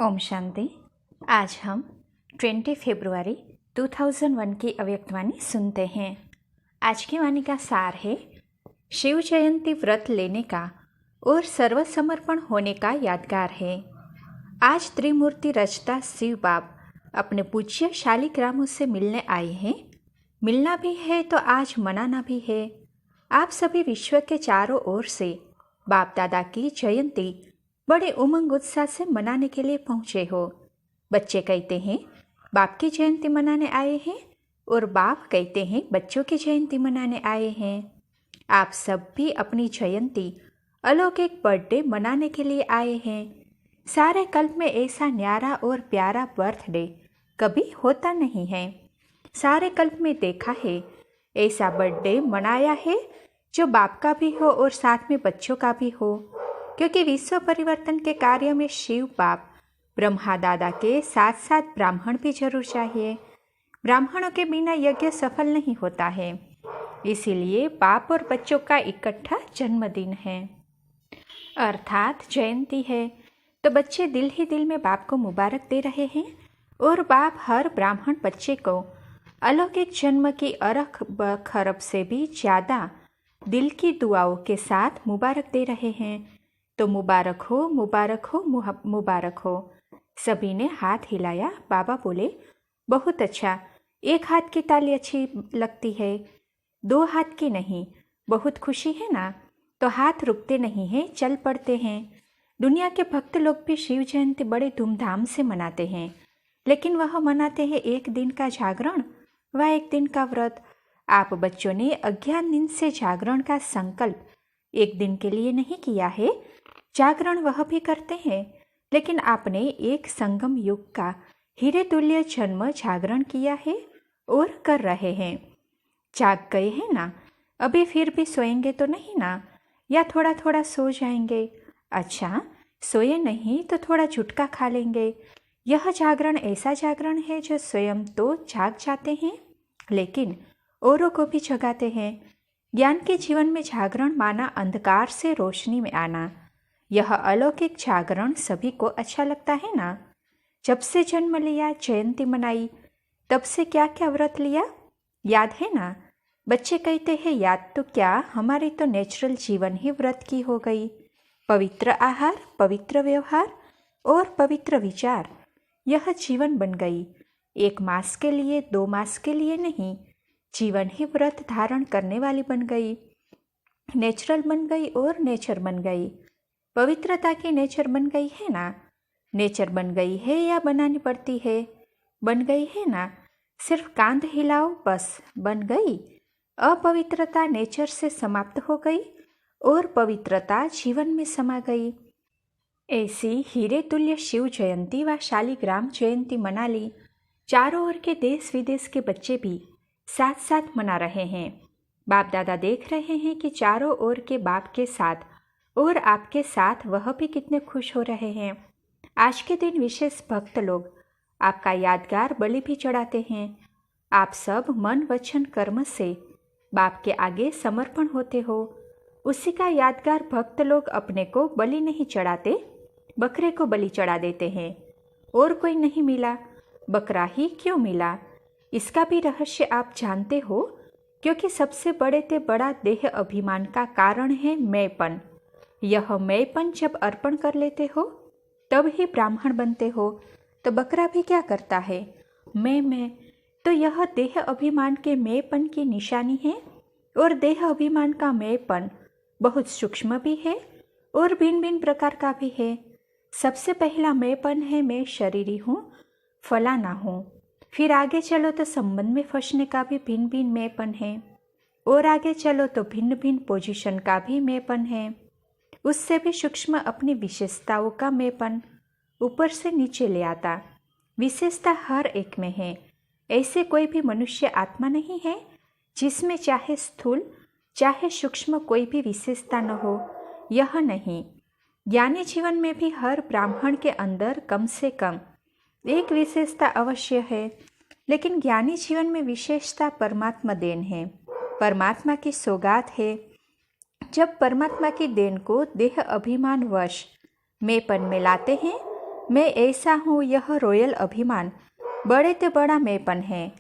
ओम शांति। आज हम 20 फरवरी 2001 की अव्यक्तवाणी सुनते हैं। आज की वाणी का सार है, शिव जयंती व्रत लेने का और सर्वसमर्पण होने का यादगार है। आज त्रिमूर्ति रचता शिव बाप अपने पूज्य शालिग्रामों से मिलने आए हैं। मिलना भी है तो आज मनाना भी है। आप सभी विश्व के चारों ओर से बाप दादा की जयंती बड़े उमंग उत्साह से मनाने के लिए पहुँचे हो। बच्चे कहते हैं बाप की जयंती मनाने आए हैं और बाप कहते हैं बच्चों की जयंती मनाने आए हैं। आप सब भी अपनी जयंती अलौकिक बर्थडे मनाने के लिए आए हैं। सारे कल्प में ऐसा न्यारा और प्यारा बर्थडे कभी होता नहीं है। सारे कल्प में देखा है ऐसा बर्थडे मनाया है जो बाप का भी हो और साथ में बच्चों का भी हो, क्योंकि विश्व परिवर्तन के कार्य में शिव बाप ब्रह्मा दादा के साथ साथ ब्राह्मण भी जरूर चाहिए। ब्राह्मणों के बिना यज्ञ सफल नहीं होता है, इसीलिए बाप और बच्चों का इकट्ठा जन्मदिन है अर्थात जयंती है। तो बच्चे दिल ही दिल में बाप को मुबारक दे रहे हैं और बाप हर ब्राह्मण बच्चे को अलौकिक जन्म की अरख खरब से भी ज़्यादा दिल की दुआओं के साथ मुबारक दे रहे हैं। तो मुबारक हो, मुबारक हो, मुबारक हो। सभी ने हाथ हिलाया। बाबा बोले बहुत अच्छा, एक हाथ की ताली अच्छी लगती है, दो हाथ की नहीं। बहुत खुशी है ना, तो हाथ रुकते नहीं हैं, चल पड़ते हैं। दुनिया के भक्त लोग भी शिव जयंती बड़े धूमधाम से मनाते हैं, लेकिन वह मनाते हैं एक दिन का जागरण व एक दिन का व्रत। आप बच्चों ने अज्ञान दिन से जागरण का संकल्प एक दिन के लिए नहीं किया है। जागरण वह भी करते हैं, लेकिन आपने एक संगम युग का हीरे तुल्य जन्म जागरण किया है और कर रहे हैं। जाग गए हैं ना, अभी फिर भी सोएंगे तो नहीं ना, या थोड़ा थोड़ा सो जाएंगे? अच्छा, सोए नहीं तो थोड़ा झुटका खा लेंगे। यह जागरण ऐसा जागरण है जो स्वयं तो जाग जाते हैं लेकिन औरों को भी जगाते हैं। ज्ञान के जीवन में जागरण माना अंधकार से रोशनी में आना। यह अलौकिक जागरण सभी को अच्छा लगता है ना। जब से जन्म लिया, जयंती मनाई, तब से क्या क्या व्रत लिया याद है ना। बच्चे कहते हैं याद तो क्या, हमारी तो नेचुरल जीवन ही व्रत की हो गई। पवित्र आहार, पवित्र व्यवहार और पवित्र विचार, यह जीवन बन गई। 1 मास के लिए, 2 मास के लिए नहीं, जीवन ही व्रत धारण करने वाली बन गई। नेचुरल बन गई और नेचर बन गई। पवित्रता की नेचर बन गई है ना। नेचर बन गई है या बनानी पड़ती है? बन गई है ना। सिर्फ कांध हिलाओ बस बन गई। अपवित्रता नेचर से समाप्त हो गई और पवित्रता जीवन में समा गई। ऐसी हीरे तुल्य शिव जयंती व शालिग्राम जयंती मना ली। चारों ओर के देश विदेश के बच्चे भी साथ साथ मना रहे हैं। बाप दादा देख रहे हैं कि चारों ओर के बाप के साथ और आपके साथ वह भी कितने खुश हो रहे हैं। आज के दिन विशेष भक्त लोग आपका यादगार बलि भी चढ़ाते हैं। आप सब मन वचन कर्म से बाप के आगे समर्पण होते हो। उसी का यादगार भक्त लोग अपने को बलि नहीं चढ़ाते, बकरे को बलि चढ़ा देते हैं। और कोई नहीं मिला, बकरा ही क्यों मिला? इसका भी रहस्य आप जानते हो, क्योंकि सबसे बड़े ते बड़ा देह अभिमान का कारण है मैंपन। यह मैंपन जब अर्पण कर लेते हो तब ही ब्राह्मण बनते हो। तो बकरा भी क्या करता है? मैं। तो यह देह अभिमान के मैंपन की निशानी है। और देह अभिमान का मैंपन बहुत सूक्ष्म भी है और भिन्न भिन्न प्रकार का भी है। सबसे पहला मैंपन है मैं शरीरी हूँ, फलाना हूँ। फिर आगे चलो तो संबंध में फंसने का भी भिन्न भिन्न मैंपन है, और आगे चलो तो भिन्न भिन्न पोजीशन का भी मैंपन है। उससे भी सूक्ष्म अपनी विशेषताओं का मैंपन ऊपर से नीचे ले आता। विशेषता हर एक में है। ऐसे कोई भी मनुष्य आत्मा नहीं है जिसमें चाहे स्थूल चाहे सूक्ष्म कोई भी विशेषता न हो। यह नहीं, ज्ञानी जीवन में भी हर ब्राह्मण के अंदर कम से कम एक विशेषता अवश्य है। लेकिन ज्ञानी जीवन में विशेषता परमात्मा देन है, परमात्मा की सौगात है। जब परमात्मा की देन को देह अभिमान वश मैंपन में लाते हैं मैं ऐसा हूँ, यह रॉयल अभिमान, बड़े ते बड़ा मैंपन है।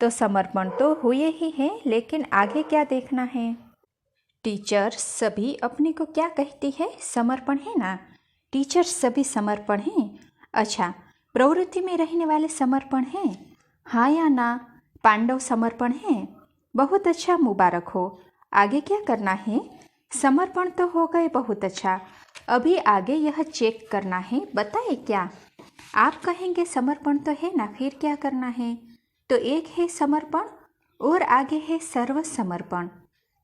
तो समर्पण तो हुए ही हैं, लेकिन आगे क्या देखना है? टीचर सभी अपने को क्या कहती है? समर्पण है ना? टीचर सभी समर्पण हैं। अच्छा, प्रवृत्ति में रहने वाले समर्पण हैं? हाँ या ना? पांडव समर्पण हैं। बहुत अच्छा, मुबारक हो। आगे क्या करना है? समर्पण तो हो गए, बहुत अच्छा। अभी आगे यह चेक करना है, बताए क्या? आप कहेंगे समर्पण तो है ना, फिर क्या करना है? तो एक है समर्पण और आगे है सर्व समर्पण।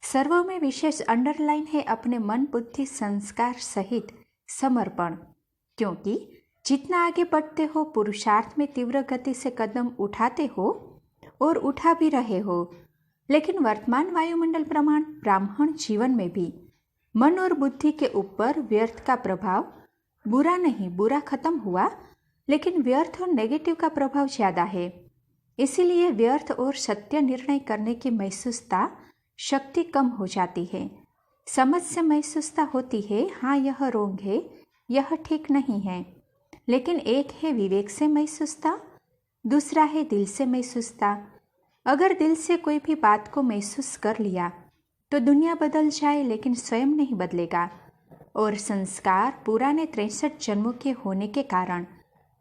सर्व में विशेष अंडरलाइन है अपने मन बुद्धि संस्कार सहित समर्पण, क्योंकि जितना आगे बढ़ते हो पुरुषार्थ में तीव्र गति से कदम उठाते हो और उठा भी रहे हो, लेकिन वर्तमान वायुमंडल प्रमाण ब्राह्मण जीवन में भी मन और बुद्धि के ऊपर व्यर्थ का प्रभाव, बुरा नहीं, बुरा खत्म हुआ, लेकिन व्यर्थ और नेगेटिव का प्रभाव ज़्यादा है। इसीलिए व्यर्थ और सत्य निर्णय करने की महसूसता शक्ति कम हो जाती है। समझ से महसूसता होती है, हाँ यह रोंग है, यह ठीक नहीं है। लेकिन एक है विवेक से महसूसता, दूसरा है दिल से महसूसता। अगर दिल से कोई भी बात को महसूस कर लिया तो दुनिया बदल जाए, लेकिन स्वयं नहीं बदलेगा। और संस्कार पुराने 63 जन्मों के होने के कारण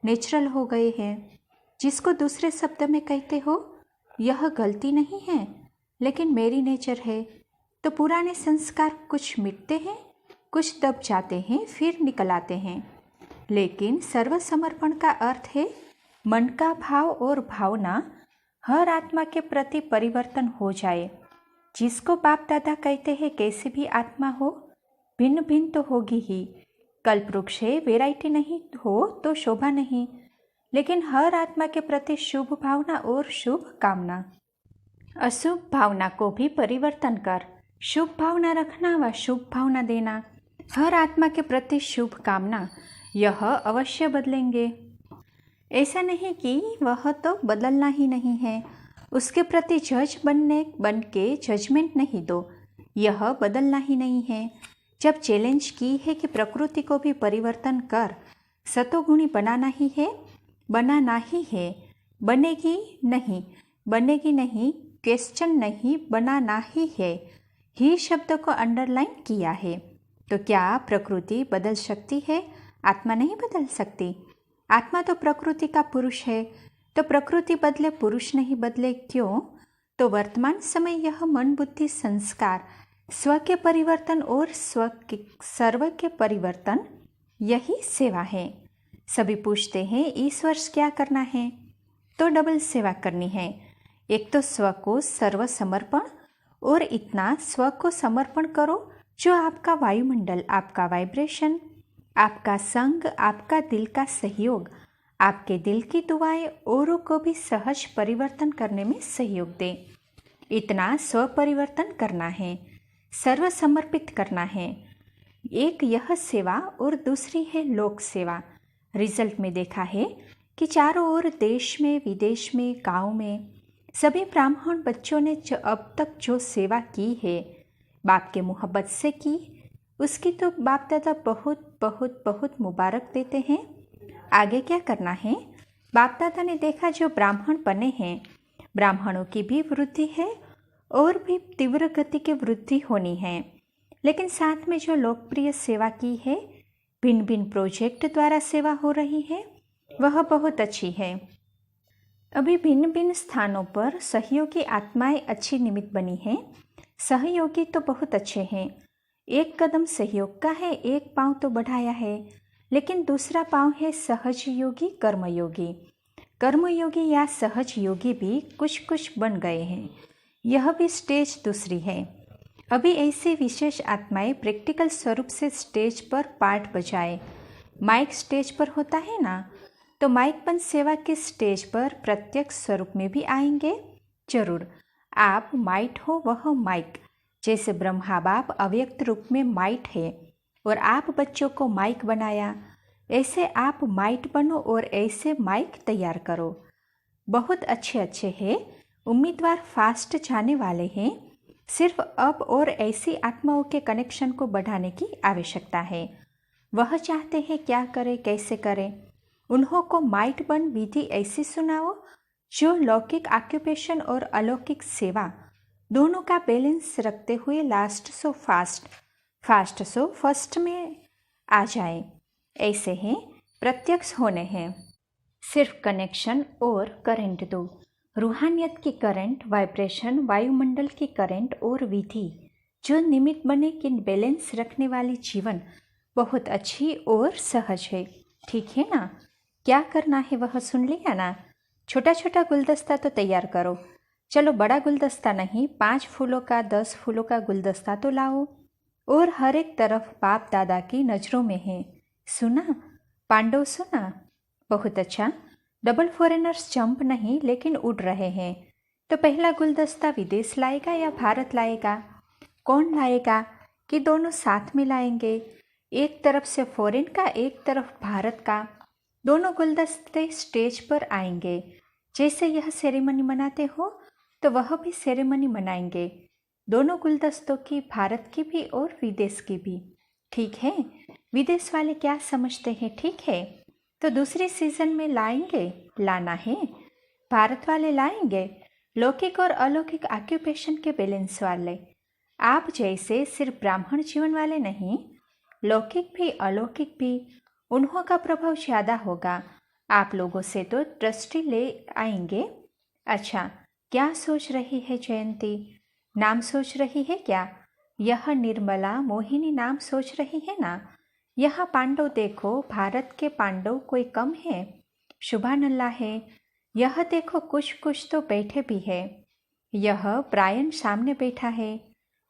नेचुरल हो गए हैं, जिसको दूसरे शब्द में कहते हो, यह गलती नहीं है लेकिन मेरी नेचर है। तो पुराने संस्कार कुछ मिटते हैं, कुछ दब जाते हैं, फिर निकल आते हैं। लेकिन सर्वसमर्पण का अर्थ है मन का भाव और भावना हर आत्मा के प्रति परिवर्तन हो जाए। जिसको बाप दादा कहते हैं कैसी भी आत्मा हो, भिन्न भिन्न तो होगी ही। कल्पवृक्ष है, वेराइटी नहीं हो तो शोभा नहीं, लेकिन हर आत्मा के प्रति शुभ भावना और शुभ कामना। अशुभ भावना को भी परिवर्तन कर शुभ भावना रखना व शुभ भावना देना। हर आत्मा के प्रति शुभ कामना, यह अवश्य बदलेंगे। ऐसा नहीं कि वह तो बदलना ही नहीं है, उसके प्रति जज बन के जजमेंट नहीं दो, यह बदलना ही नहीं है। जब चैलेंज की है कि प्रकृति को भी परिवर्तन कर सतोगुणी बनाना ही है, बनाना ही है, बनेगी नहीं, क्वेश्चन नहीं, बनाना ही है, ही शब्द को अंडरलाइन किया है। तो क्या प्रकृति बदल सकती है? आत्मा नहीं बदल सकती। आत्मा तो प्रकृति का पुरुष है, तो प्रकृति बदले पुरुष नहीं बदले, क्यों? तो वर्तमान समय यह मन बुद्धि संस्कार स्व के परिवर्तन और सर्व के परिवर्तन, यही सेवा है। सभी पूछते हैं इस वर्ष क्या करना है? तो डबल सेवा करनी है। एक तो स्व को सर्व समर्पण, और इतना स्व को समर्पण करो जो आपका वायुमंडल, आपका वाइब्रेशन, आपका संग, आपका दिल का सहयोग, आपके दिल की दुआएं औरों को भी सहज परिवर्तन करने में सहयोग दे। इतना स्व परिवर्तन करना है, सर्व समर्पित करना है। एक यह सेवा और दूसरी है लोक सेवा। रिजल्ट में देखा है कि चारों ओर देश में, विदेश में, गांव में सभी ब्राह्मण बच्चों ने जो अब तक जो सेवा की है, बाप के मोहब्बत से की, उसकी तो बाप दादा बहुत बहुत बहुत मुबारक देते हैं। आगे क्या करना है? बाप दादा ने देखा जो ब्राह्मण बने हैं, ब्राह्मणों की भी वृद्धि है और भी तीव्र गति की वृद्धि होनी है। लेकिन साथ में जो लोकप्रिय सेवा की है, भिन्न भिन्न प्रोजेक्ट द्वारा सेवा हो रही है, वह बहुत अच्छी है। अभी भिन्न भिन्न स्थानों पर सहयोगी आत्माएं अच्छी निमित्त बनी हैं। सहयोगी तो बहुत अच्छे हैं। एक कदम सहयोग का है, एक पांव तो बढ़ाया है, लेकिन दूसरा पांव है सहज योगी, कर्मयोगी। कर्मयोगी या सहज योगी भी कुछ कुछ बन गए हैं, यह भी स्टेज दूसरी है। अभी ऐसे विशेष आत्माएं प्रैक्टिकल स्वरूप से स्टेज पर पार्ट बजाए। माइक स्टेज पर होता है ना, तो माइकपन सेवा के स्टेज पर प्रत्यक्ष स्वरूप में भी आएंगे जरूर। आप माइट हो, वह माइक। जैसे ब्रह्मा बाप अव्यक्त रूप में माइट है और आप बच्चों को माइक बनाया, ऐसे आप माइट बनो और ऐसे माइक तैयार करो। बहुत अच्छे हैं, उम्मीदवार फास्ट जाने वाले हैं। सिर्फ अब और ऐसी आत्माओं के कनेक्शन को बढ़ाने की आवश्यकता है। वह चाहते हैं क्या करें, कैसे करें। उन्हों को माइट बन विधि ऐसी सुनाओ जो लौकिक ऑक्यूपेशन और अलौकिक सेवा दोनों का बैलेंस रखते हुए last so fast so first में आ जाए। ऐसे हैं प्रत्यक्ष होने हैं। सिर्फ कनेक्शन और करंट दो, रूहानियत की करंट, वाइब्रेशन, वायुमंडल की करंट और विधि जो निमित्त बने कि बैलेंस रखने वाली जीवन बहुत अच्छी और सहज है। ठीक है ना? क्या करना है वह सुन लिया ना? छोटा छोटा गुलदस्ता तो तैयार करो। चलो बड़ा गुलदस्ता नहीं, 5 फूलों का 10 फूलों का गुलदस्ता तो लाओ और हर एक तरफ बाप दादा की नज़रों में है। सुना पांडव? सुना? बहुत अच्छा। डबल फॉरेनर्स जंप नहीं लेकिन उड़ रहे हैं। तो पहला गुलदस्ता विदेश लाएगा या भारत लाएगा? कौन लाएगा कि दोनों साथ में लाएंगे? एक तरफ से फॉरेन का, एक तरफ भारत का। दोनों गुलदस्ते स्टेज पर आएंगे। जैसे यह सेरेमनी मनाते हो तो वह भी सेरेमनी मनाएंगे, दोनों गुलदस्तों की, भारत की भी और विदेश की भी। ठीक है? विदेश वाले क्या समझते हैं? ठीक है, तो दूसरे सीजन में लाएंगे, लाना है। भारत वाले लाएंगे लौकिक और अलौकिक ऑक्यूपेशन के बैलेंस वाले। आप जैसे सिर्फ ब्राह्मण जीवन वाले नहीं, लौकिक भी अलौकिक भी, उन्हों का प्रभाव ज़्यादा होगा। आप लोगों से तो दृष्टि ले आएंगे। अच्छा, क्या सोच रही है जयंती? नाम सोच रही है क्या? यह निर्मला मोहिनी नाम सोच रही है ना? यह पांडव देखो, भारत के पांडव कोई कम है? शुभान अल्लाह है। यह देखो कुछ कुछ तो बैठे भी है। यह ब्रायन सामने बैठा है,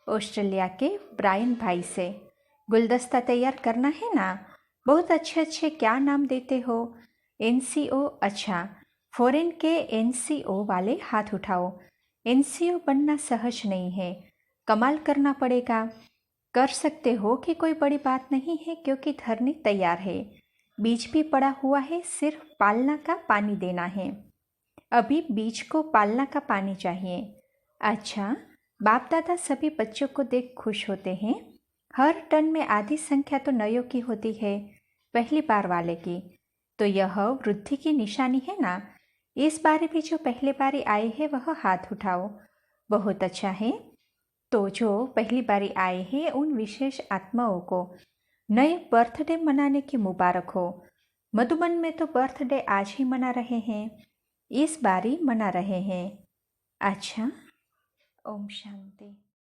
ऑस्ट्रेलिया के ब्रायन भाई से। गुलदस्ता तैयार करना है ना? बहुत अच्छे अच्छे क्या नाम देते हो? एनसीओ। अच्छा, फॉरेन के एनसीओ वाले हाथ उठाओ। एनसीओ बनना सहज नहीं है, कमाल करना पड़ेगा। कर सकते हो कि कोई बड़ी बात नहीं है, क्योंकि धरनी तैयार है, बीज भी पड़ा हुआ है, सिर्फ पालना का पानी देना है। अभी बीज को पालना का पानी चाहिए। अच्छा, बाप दादा सभी बच्चों को देख खुश होते हैं। हर टन में आधी संख्या तो नयों की होती है, पहली बार वाले की। तो यह वृद्धि की निशानी है ना? इस बार भी जो पहली बारी आए हैं वह हाथ उठाओ। बहुत अच्छा है। तो जो पहली बारी आए हैं उन विशेष आत्माओं को नए बर्थडे मनाने की मुबारक हो। मधुबन में तो बर्थडे आज ही मना रहे हैं, इस बारी मना रहे हैं। अच्छा, ओम शांति।